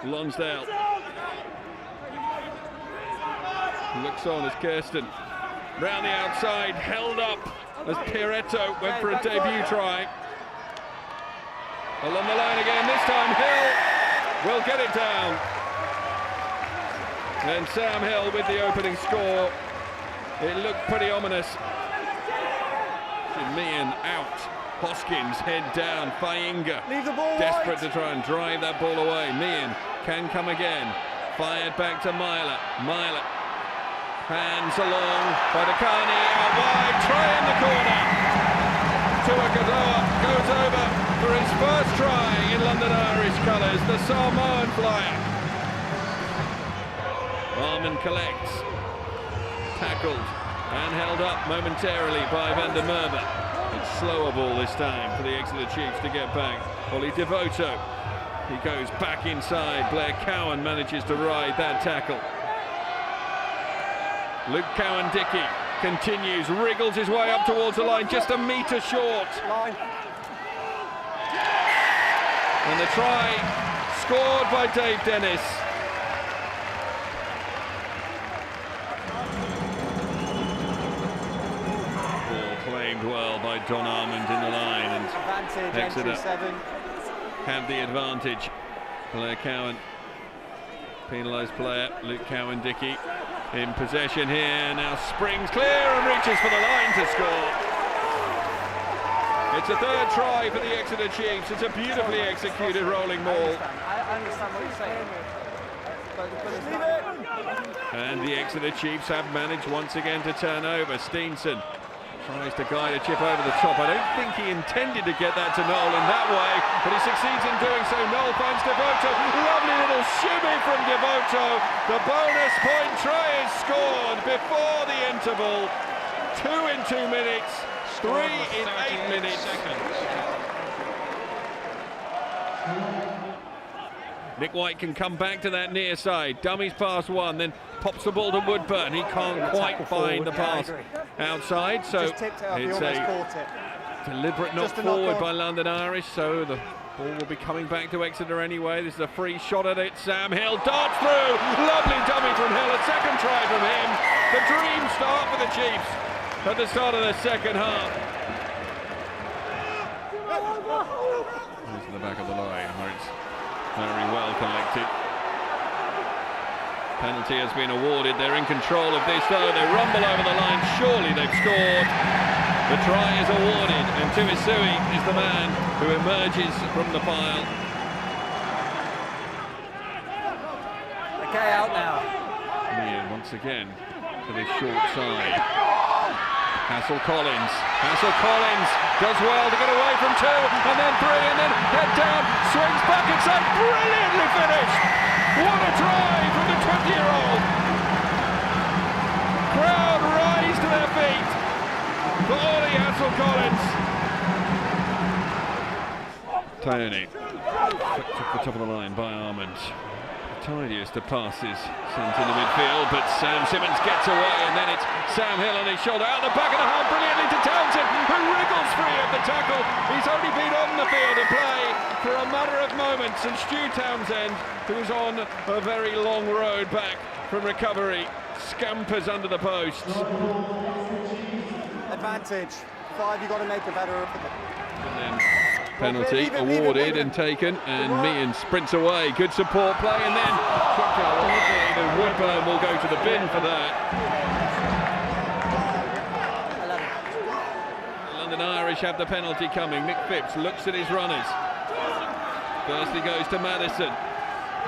Lonsdale looks on as Kirsten round the outside, held up as Piretto went for a debut try. Along the line again, this time Hill will get it down. And Sam Hill with the opening score. It looked pretty ominous. Meehan out, Hoskins head down, Fainga desperate to try and drive that ball away. Meehan can come again, fired back to Myler. Myler hands along, Badakani out wide, try in the corner. Tuakadawa goes over for his first try in London Irish colours, the Samoan flyer. Armand collects, tackled and held up momentarily by Van der Merwe. It's slower ball this time for the Exeter Chiefs to get back. Ollie Devoto, he goes back inside. Blair Cowan manages to ride that tackle. Luke Cowan-Dickey continues, wriggles his way up towards the line, just a metre short. And the try scored by Dave Dennis. Claimed well by Don Armand in the line, and Exeter have the advantage. Blair Cowan, penalised player, Luke Cowan-Dickey in possession here, now springs clear and reaches for the line to score. It's a third try for the Exeter Chiefs. It's a beautifully executed rolling ball. I understand what you're saying. And the Exeter Chiefs have managed once again to turn over. Steenson tries to guide a chip over the top. I don't think he intended to get that to Noel in that way, but he succeeds in doing so. Noel finds Devoto. Lovely little shimmy from Devoto. The bonus point try is scored before the interval. 2 in 2 minutes, 3 in 8 minutes. Nick White can come back to that near side. Dummies past one, then pops the ball to Woodburn. He can't quite find the pass outside, so it's a deliberate knock forward by London Irish, so the ball will be coming back to Exeter anyway. This is a free shot at it. Sam Hill darts through. Lovely dummy from Hill. A second try from him. The dream start for the Chiefs at the start of the second half. Here's to the back of the line where it's very well collected. Penalty has been awarded. They're in control of this though. They rumble over the line. Surely they've scored. The try is awarded, and Tuisui is the man who emerges from the pile. Okay, out now. Meehan once again to this short side. Hassel-Collins does well to get away from 2 and then 3 and then head down, swings back inside, brilliantly finished. What a try from the 20-year-old. Crowd rise to their feet for Ollie Hassel-Collins. Tony flicked off the top of the line by Armand. Tidiest of passes sent in the midfield, but Sam Simmons gets away, and then it's Sam Hill on his shoulder, out the back of the half, brilliantly to Townsend, who wriggles free of the tackle. He's only been on the field of play for a matter of moments, and Stu Townsend, who's on a very long road back from recovery, scampers under the posts. Advantage. 5, you've got to make a better. And then penalty awarded and taken, and Meehan sprints away. Good support play, and then Woodburn will go to the bin for that. London Irish have the penalty coming. Nick Phipps looks at his runners. First he goes to Madison.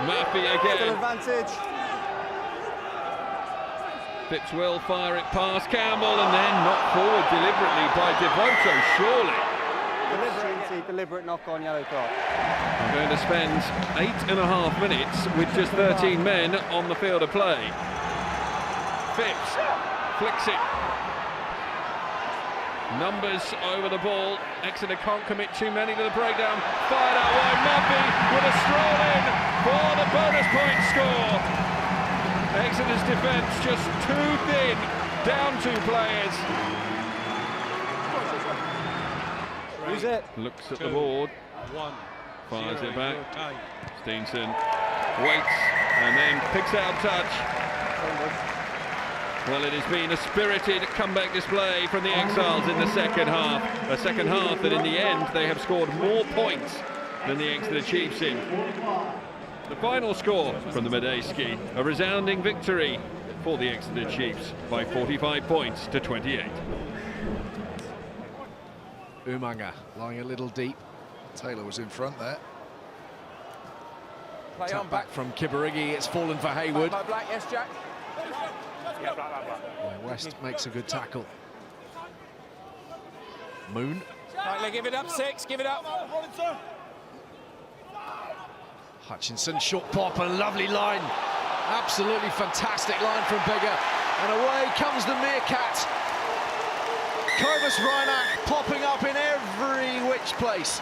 Maffey again. Advantage. Phipps will fire it past Campbell, and then knocked forward deliberately by Devoto, surely. Deliberate knock on, yellow card. I'm going to spend 8.5 minutes with just 13 men on the field of play. Phipps flicks it. Numbers over the ball. Exeter can't commit too many to the breakdown. Fired out wide. Maffey with a stroll in for the bonus point score. Exeter's defence just too thin. Down 2 players. Use it. Looks at the board. Fires it back. Steenson waits and then picks out touch. Well, it has been a spirited comeback display from the Exiles in the second half. A second half that in the end they have scored more points than the Exeter Chiefs in. The final score from the Medeski, a resounding victory for the Exeter Chiefs by 45 points to 28. Umanga lying a little deep. Taylor was in front there. Play on back from Kibarigi, it's fallen for Haywood. Black, yes, Jack. Yeah, black. West makes a good tackle. Moon. Lightly, give it up, 6, give it up. Hutchinson, short pop, a lovely line. Absolutely fantastic line from Bigger. And away comes the Meerkat. Kovas Reinach popping up in every which place.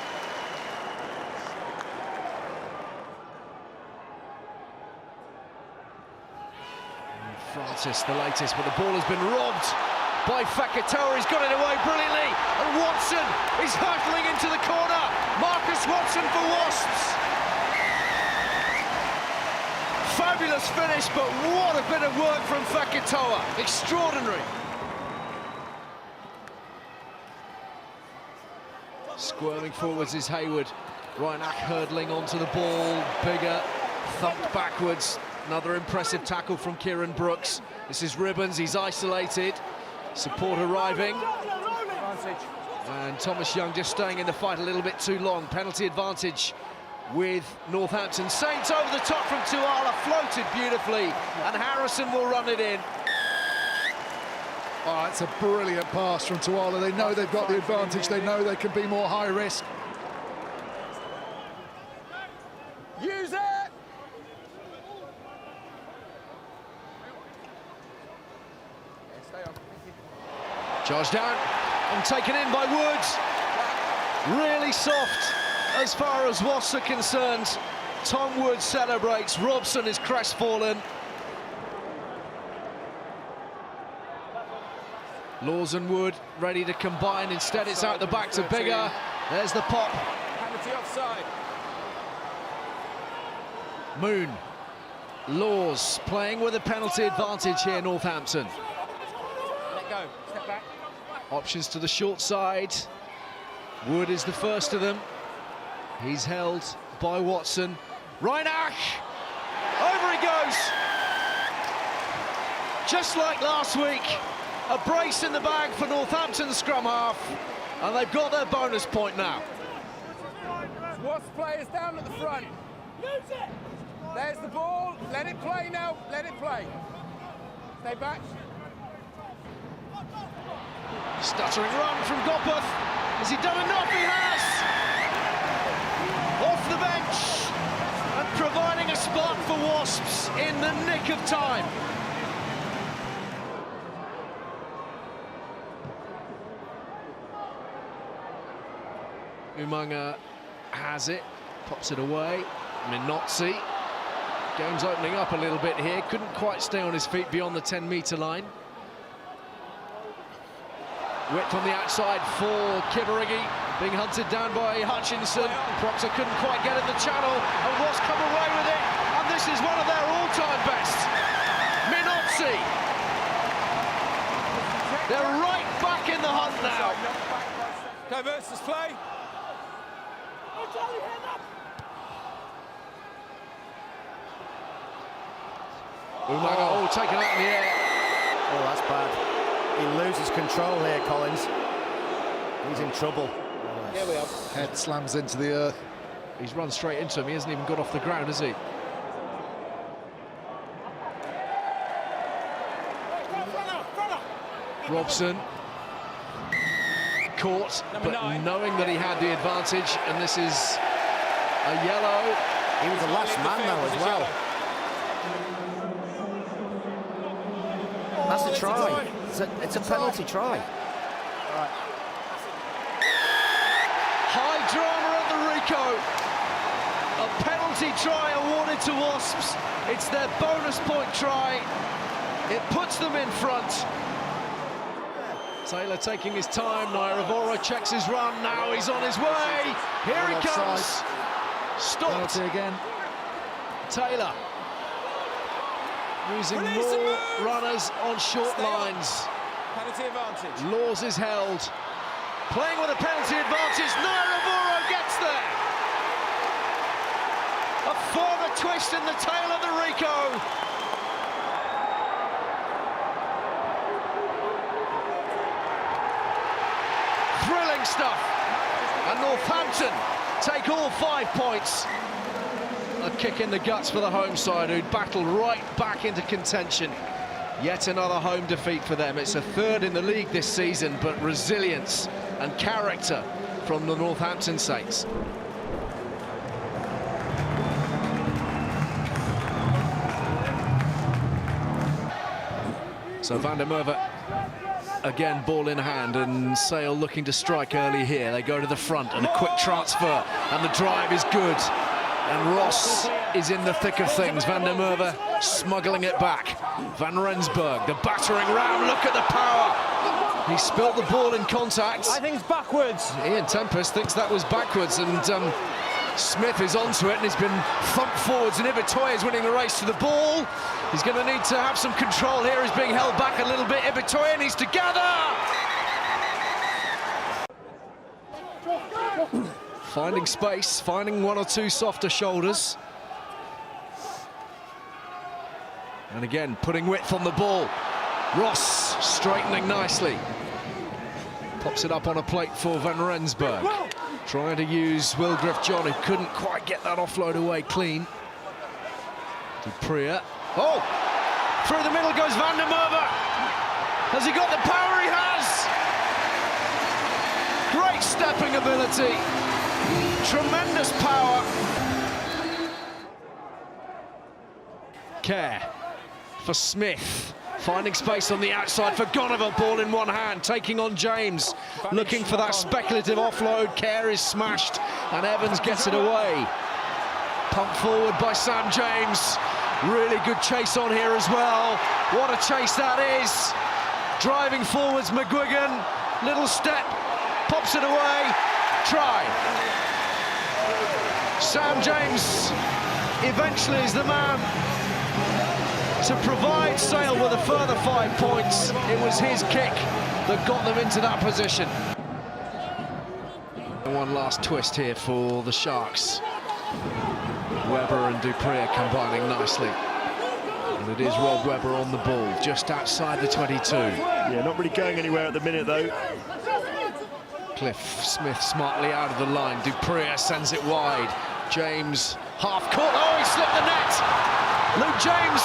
And Francis, the latest, but the ball has been robbed by Fakatoa. He's got it away brilliantly. And Watson is hurtling into the corner. Marcus Watson for Wasps. Fabulous finish, but what a bit of work from Fakatoa. Extraordinary. Squirming forwards is Haywood. Reinach hurdling onto the ball. Bigger, thumped backwards. Another impressive tackle from Kieran Brooks. This is Ribbons, he's isolated. Support arriving. And Thomas Young just staying in the fight a little bit too long. Penalty advantage with Northampton. Saints over the top from Tuala, floated beautifully, and Harrison will run it in. Oh, it's a brilliant pass from Tuala. They know they've got the advantage. They know they can be more high risk. Use it! Charged down and taken in by Woods. Really soft as far as Wasps are concerned. Tom Woods celebrates. Robson is crestfallen. Laws and Wood ready to combine. Instead, it's out the back to Bigger. There's the pop. Penalty offside. Moon. Laws playing with a penalty advantage here, Northampton. Let go. Step back. Options to the short side. Wood is the first of them. He's held by Watson. Reinach! Over he goes! Just like last week, a brace in the bag for Northampton scrum half, and they've got their bonus point now. Wasps players down at the front. There's the ball. Let it play now. Let it play. Stay back. Stuttering run from Gopeth. Has he done enough? He has! Off the bench and providing a spark for Wasps in the nick of time. Umanga has it, pops it away. Minozzi. Game's opening up a little bit here. Couldn't quite stay on his feet beyond the 10-metre line. Whipped on the outside for Kibarigi, being hunted down by Hutchinson. Proctor couldn't quite get in the channel, and Wasps come away with it, and this is one of their all-time bests. Minozzi. They're right back in the hunt now. Go versus play. Umanga, taken out in the air. Oh, that's bad. He loses control here, Collins. He's in trouble. Here we are. Head slams into the earth. He's run straight into him. He hasn't even got off the ground, has he? Robson. Caught, but knowing that he had the advantage, and this is a yellow. He was the last man, though, as well. That's a try. It's a penalty try. Right. High drama at the Rico. A penalty try awarded to Wasps. It's their bonus point try. It puts them in front. Taylor taking his time. Nairavoro checks his run. Now he's on his way. Here he comes. Stopped. Penalty again. Taylor using more runners on short lines. Penalty advantage. Laws is held. Playing with a penalty advantage. Naira gets there. A further twist in the tail of the Rico. Thrilling stuff. And Northampton take all 5 points. A kick in the guts for the home side, who'd battled right back into contention. Yet another home defeat for them. It's a 3rd in the league this season, but resilience and character from the Northampton Saints. So Van der Merwe again, ball in hand, and Sale looking to strike early here. They go to the front and a quick transfer, and the drive is good. And Ross is in the thick of things. Van der Merwe smuggling it back. Van Rensburg, the battering ram, look at the power. He spilt the ball in contact. I think it's backwards. Ian Tempest thinks that was backwards, and Smith is onto it, and he's been thumped forwards, and Ibitoye is winning the race to the ball. He's going to need to have some control here. He's being held back a little bit. Ibitoye needs to gather. Finding space, finding 1 or 2 softer shoulders. And again, putting width on the ball. Ross straightening nicely. Pops it up on a plate for Van Rensburg. Trying to use Wildriff John, who couldn't quite get that offload away clean. Dupree. Oh! Through the middle goes Van der Merwe. Has he got the power? He has! Great stepping ability. Tremendous power. Care for Smith. Finding space on the outside for Gonover, ball in one hand, taking on James, looking for that speculative offload. Care is smashed, and Evans gets it away. Pumped forward by Sam James. Really good chase on here as well. What a chase that is. Driving forwards, McGuigan, little step, pops it away, try. Sam James eventually is the man to provide Sale with a further 5 points. It was his kick that got them into that position. One last twist here for the Sharks. Webber and Dupree are combining nicely. And it is Rob Webber on the ball, just outside the 22. Yeah, not really going anywhere at the minute, though. Cliff Smith smartly out of the line. Dupree sends it wide. James, half court. Oh, he slipped the net. Luke James,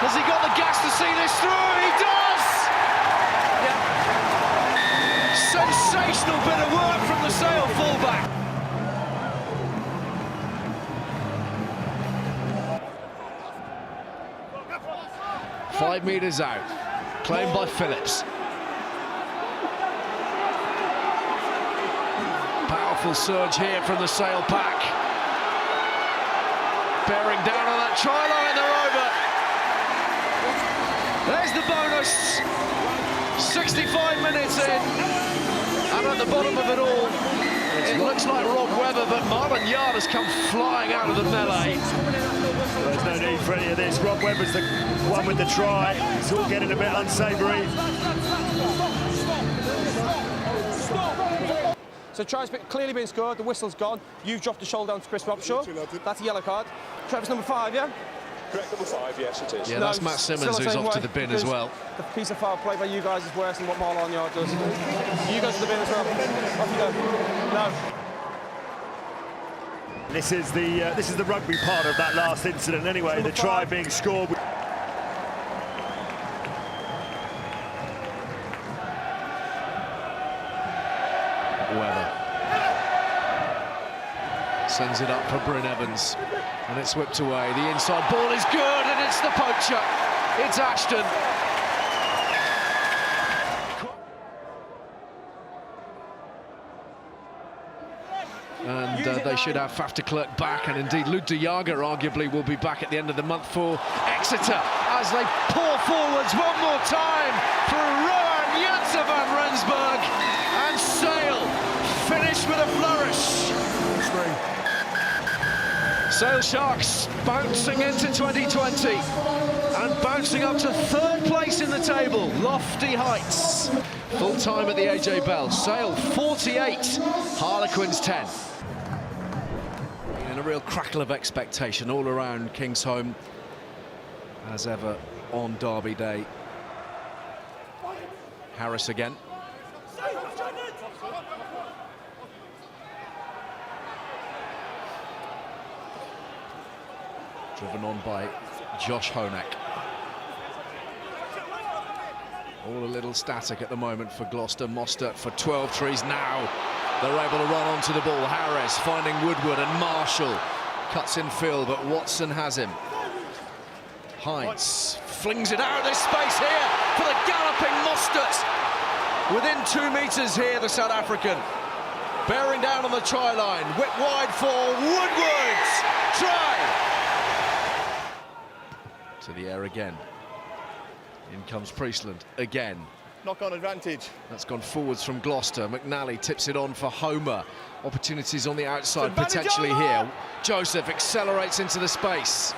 has he got the gas to see this through? He does! Yeah. Sensational bit of work from the Sale fullback. Five metres out, claimed by Phillips. Powerful surge here from the Sale pack. Bearing down on that try line, they're over. There's the bonus. 65 minutes in, and at the bottom of it all, it looks like Rob Webber, but Marlon Yard has come flying out of the melee. There's no need for any of this. Rob Webber's the one with the try. It's all getting a bit unsavoury. So try's clearly been scored, the whistle's gone. You've dropped the shoulder down to Chris Robshaw. That's a yellow card. Trevor's number 5, yeah? Correct, number 5, yes it is. Yeah, that's Matt Simmons who's off to the bin as well. The piece of foul play by you guys is worse than what Marlon Yard does. You go to the bin as well. Off you go. No. This is the rugby part of that last incident anyway, the try being scored. Webber sends it up for Bryn Evans, and it's whipped away. The inside ball is good, and it's the poacher. It's Ashton. And they should have Faf de Klerk back, and indeed Luke de Jager arguably will be back at the end of the month for Exeter as they pour forwards one more time through Rowan Janse van Rensburg, and Sale finish with a flourish. Sale Sharks bouncing into 2020 and bouncing up to third place in the table. Lofty heights. Full time at the AJ Bell. Sale 48, Harlequins 10. And a real crackle of expectation all around Kingsholm, as ever on Derby Day. Harris again. Driven on by Josh Honeck. All a little static at the moment for Gloucester. Mostert for 12 trees now. They're able to run onto the ball. Harris finding Woodward and Marshall. Cuts in field, but Watson has him. Hines flings it out of this space here for the galloping Mostert. Within 2 metres here, the South African. Bearing down on the try line. Whip wide for Woodward. Try! To the air again. In comes Priestland again. Knock-on advantage. That's gone forwards from Gloucester. McNally tips it on for Homer. Opportunities on the outside potentially here. Joseph accelerates into the space.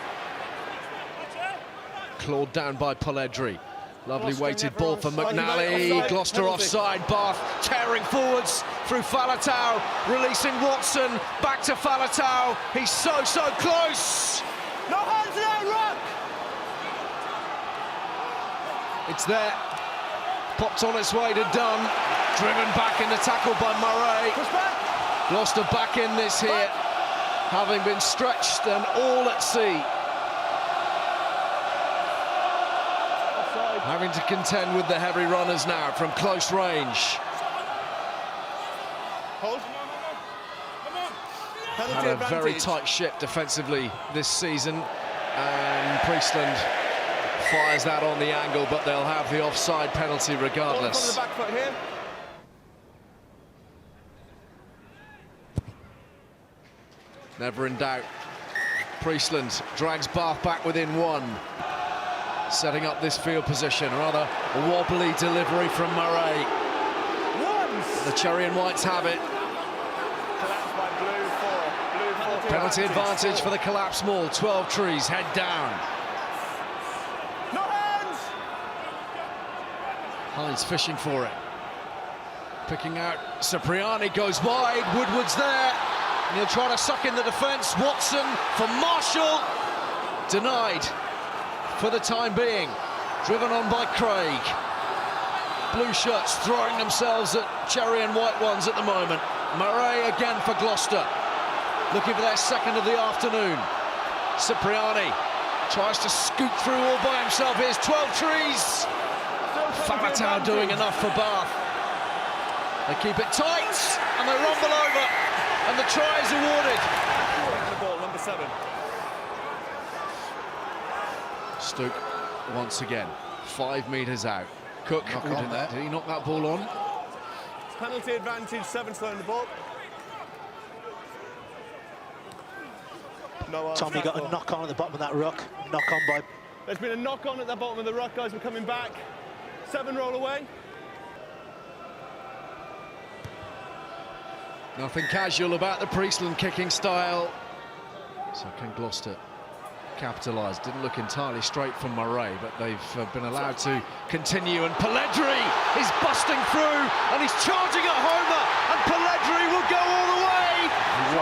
Clawed down by Polledri. Lovely weighted ball for McNally. Gloucester offside. Bath tearing forwards through Falatau. Releasing Watson. Back to Falatau. He's so close. No hands there, Rock! It's there. Popped on its way to Dunn. Driven back into tackle by Murray. Gloucester back in this here, having been stretched and all at sea. Having to contend with the heavy runners now from close range. Hold. Had a very tight ship defensively this season, and Priestland fires that on the angle, but they'll have the offside penalty regardless. On the back foot here. Never in doubt. Priestland drags Bath back within 1. Setting up this field position. Rather a wobbly delivery from Murray. The Cherry and Whites have it. Collapsed by Blue 4. Penalty advantage for the collapse maul. 12 trees, head down. No hands! Hines fishing for it. Picking out Cipriani, goes wide. Woodward's there. And he'll try to suck in the defence. Watson for Marshall. Denied for the time being. Driven on by Craig. Blue shirts throwing themselves at Cherry and White ones at the moment. Murray again for Gloucester. Looking for their second of the afternoon. Cipriani tries to scoot through all by himself. Here's 12 trees. Falatau doing enough for Bath. They keep it tight and they rumble over, and the try is awarded. The ball, number 7. Stoke once again, 5 metres out. Cook, did he knock that ball on? Penalty advantage, 7 throwing the ball. No, Tommy got a knock on at the bottom of that ruck. Knock on by. There's been a knock on at the bottom of the ruck, guys. We're coming back. 7 roll away. Nothing casual about the Priestland kicking style. So can Gloucester capitalise? Didn't look entirely straight from Murray, but they've been allowed to continue. And Polledri is busting through, and he's charging at Homer, and Polledri will go all the way.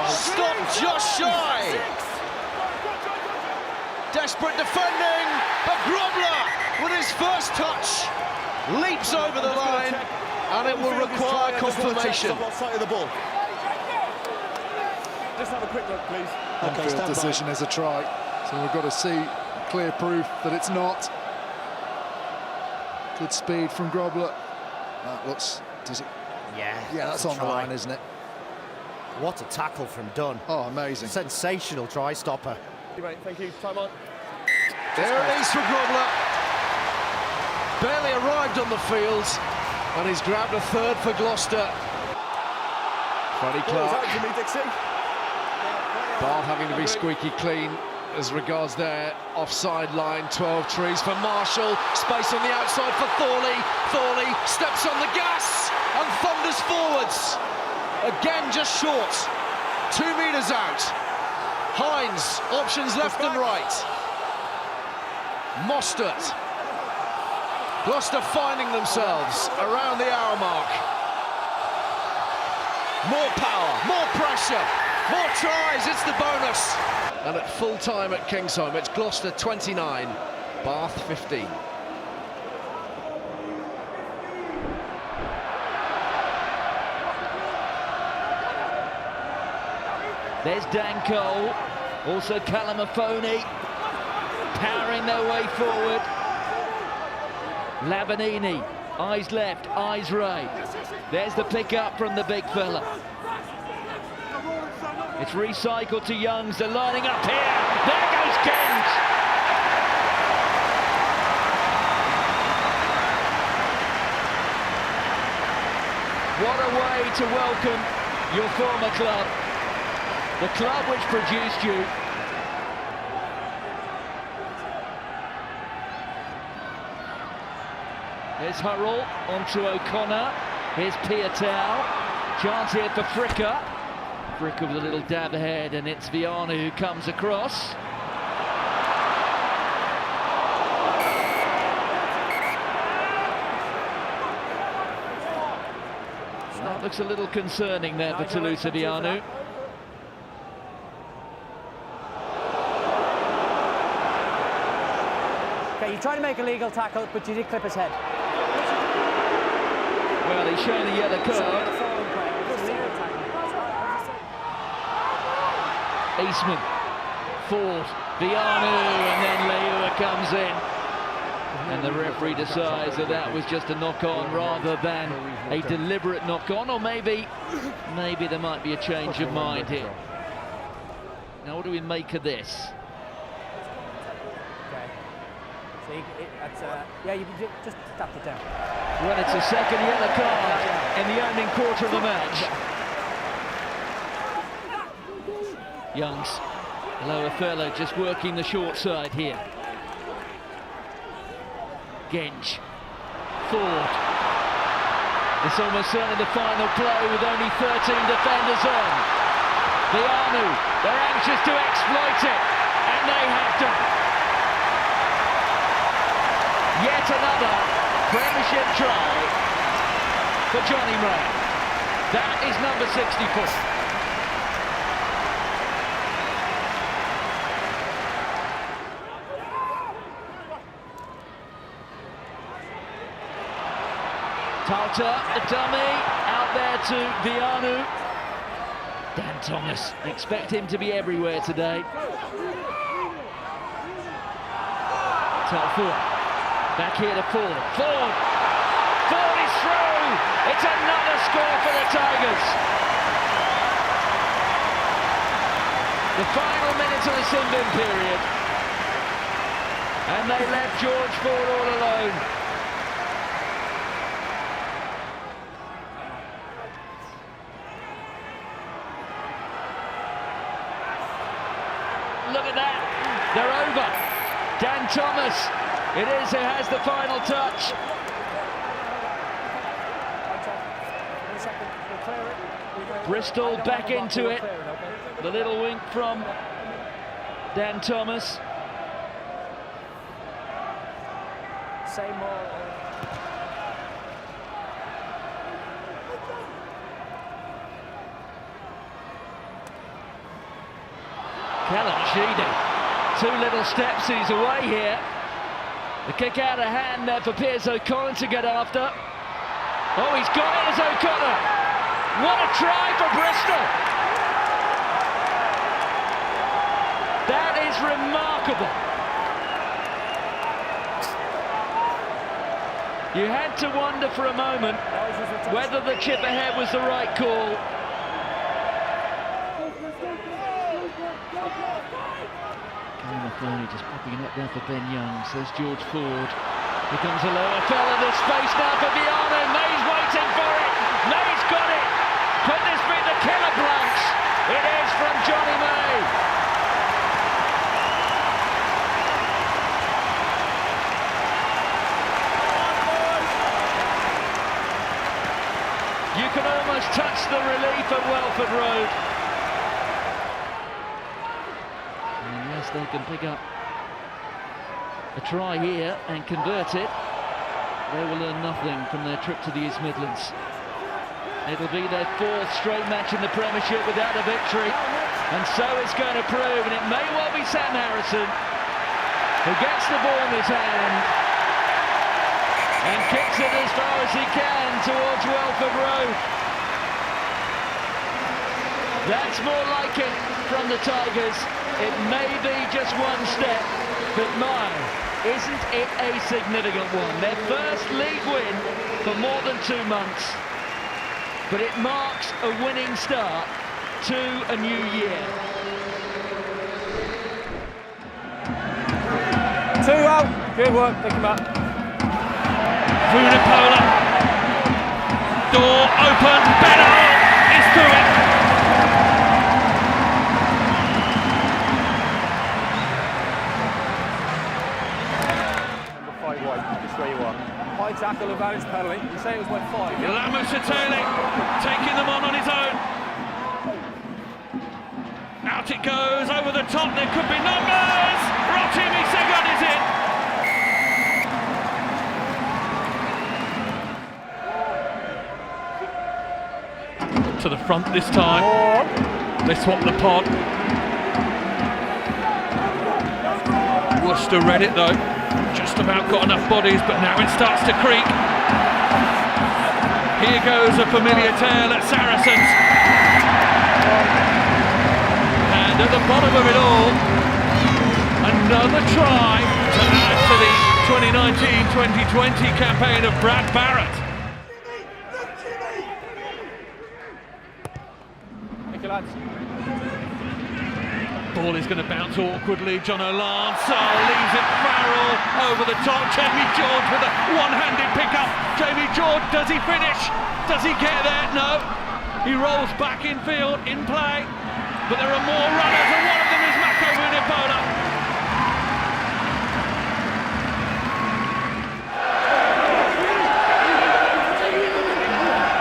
Stopped just shy. Desperate defending, but Grobler with his first touch leaps over the line, and it will require confirmation. Just have a quick look, please. On-field decision is a try, so we've got to see clear proof that it's not. Good speed from Grobler. That looks. Does it? Yeah, that's on the line, isn't it? What a tackle from Dunn. Oh, amazing. Sensational try stopper. Thank you. Time on. There it is for Grobler. Barely arrived on the field, and he's grabbed a third for Gloucester. Freddie Clark. Bath having to be squeaky clean as regards their offside line. 12 trees for Marshall. Space on the outside for Thorley. Thorley steps on the gas and thunders forwards. Again, just short. 2 metres out. Hines Options left and right. Mostert. Gloucester finding themselves around the hour mark. More power, more pressure, more tries, it's the bonus. And at full time at Kingsholm, it's Gloucester 29, Bath 15. There's Dan Cole, also Calamafoni, powering their way forward. Lavanini, eyes left, eyes right. There's the pick up from the big fella. It's recycled to Youngs, they're lining up here. There goes Kent. What a way to welcome your former club. The club which produced you. Here's Hurrell onto O'Connor. Here's Piatau. Chance here for Fricker. Fricker with a little dab ahead, and it's Viana who comes across. That looks a little concerning there for Toulouse Vianu. Okay, you tried to make a legal tackle, but you did clip his head. Well, he's showing a yellow card. Eastman, Ford, Vianu, and then Leua comes in. And the referee decides that that was just a knock-on rather than a deliberate knock-on, or maybe there might be a change of mind here. Now, what do we make of this? Yeah, you just tapped it down. Well, it's a second yellow card in the opening quarter of the match. Youngs, lower fellow, just working the short side here. Gench, Ford. It's almost certainly the final play with only 13 defenders on. Vianu, they're anxious to exploit it, and they have done. Yet another Premiership try for Johnny Mray. That is number 64. Talter, the dummy, out there to Vianu. Dan Thomas, expect him to be everywhere today. Talfour. Back here to Ford. Ford is through! It's another score for the Tigers. The final minutes of the sin-bin period. And they left George Ford all alone. Look at that. They're over. Dan Thomas. It is who has the final touch. Bristol back into it. The little wink from Dan Thomas. Say more. Kalanchini. 2 little steps, he's away here. The kick out of hand there for Piers O'Connor to get after. Oh, he's got it as O'Connor. What a try for Bristol. That is remarkable. You had to wonder for a moment whether the chip ahead was the right call. Calamafoni just popping it up there for Ben Youngs. There's George Ford. Here comes a lower fella. There's space now for Viana. May's waiting for it. May's got it. Could this be the killer blanks? It is from Johnny May. You can almost touch the relief at Welford Road. they can pick up a try here and convert it, they will learn nothing from their trip to the East Midlands. It'll be their 4th straight match in the Premiership without a victory, and so it's going to prove, and it may well be Sam Harrison who gets the ball in his hand and kicks it as far as he can towards Welford Road. That's more like it from the Tigers. It may be just one step, but my, isn't it a significant one? Their first league win for more than 2 months. But it marks a winning start to a new year. 2 out. Good work. Pick him up. Vunipola. Door open. Benno is through it. Number 5 wide. Just where you are. High tackle, advantage penalty. You say it was like 5. Yeah? Lamu Satele taking them on his own. Out it goes, over the top, there could be numbers! Rotimi Segun is in! To the front this time. They swap the pod. Worcester read it though. Just about got enough bodies, but now it starts to creak. Here goes a familiar tale at Saracens. And at the bottom of it all, another try to add to the 2019-2020 campaign of Brad Barrett. Thank you, lads. Ball is going to bounce awkwardly. John O'Lance leaves it Farrell over the top. Jamie George with a one-handed pickup. Jamie George, does he finish? Does he get there? No. He rolls back in field, in play. But there are more runners, and one of them is Mako Vunipola.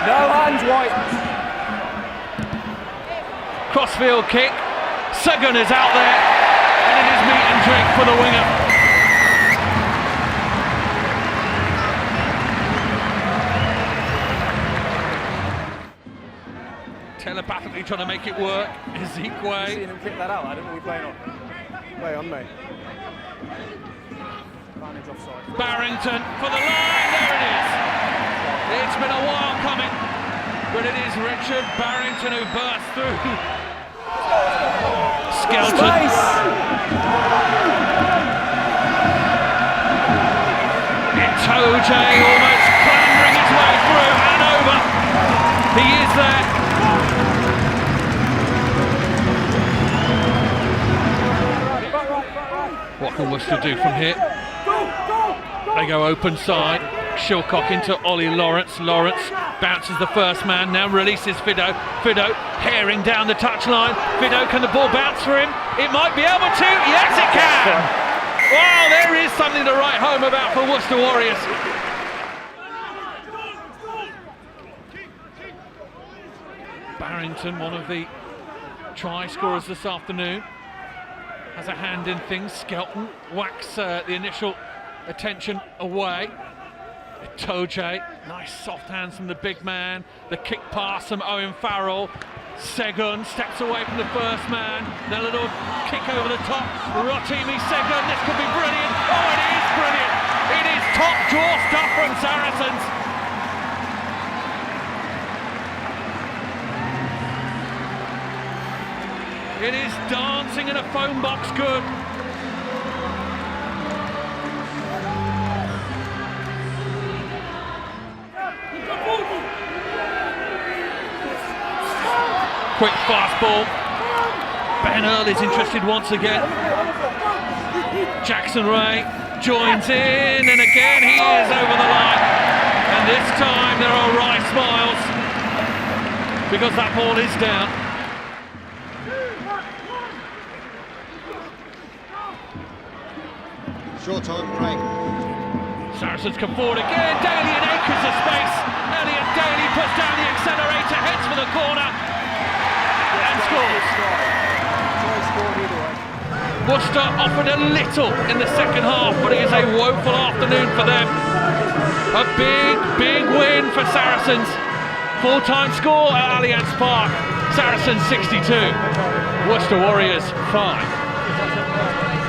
No hands, White. Crossfield kick. Segun is out there, and it is meat and drink for the winger. Telepathically trying to make it work. Ezekwe. Seeing him kick that out, I don't know what we're playing on. Play on me. Advantage offside. Barrington for the line, there it is. It's been a while coming, but it is Richard Barrington who bursts through. Skelton. Itoje almost clambering his way through and over. He is there. What can Worcester do from here? They go open side. Shilcock into Ollie Lawrence. Lawrence bounces the first man, now releases Fido. Fido herring down the touchline. Fido, can the ball bounce for him? It might be able to. Yes, it can! Wow, there is something to write home about for Worcester Warriors. Barrington, one of the try scorers this afternoon, has a hand in things. Skelton whacks the initial attention away. Itoje, nice soft hands from the big man. The kick pass from Owen Farrell. Segun steps away from the first man. Then a little kick over the top. Rotimi Segun, this could be brilliant. Oh, it is brilliant. It is top draw stuff from Saracens. It is dancing in a phone box good. Quick fast ball. Ben Earl is interested once again. Jackson Ray joins in, and again he is over the line. And this time there are wry smiles because that ball is down. Short time break. Saracens come forward again. Daly in acres of space. Elliot Daly puts down the accelerator, heads for the corner. And scores. Scored either way. Worcester offered a little in the second half, but it is a woeful afternoon for them. A big win for Saracens. Full-time score at Allianz Park. Saracens 62, Worcester Warriors 5.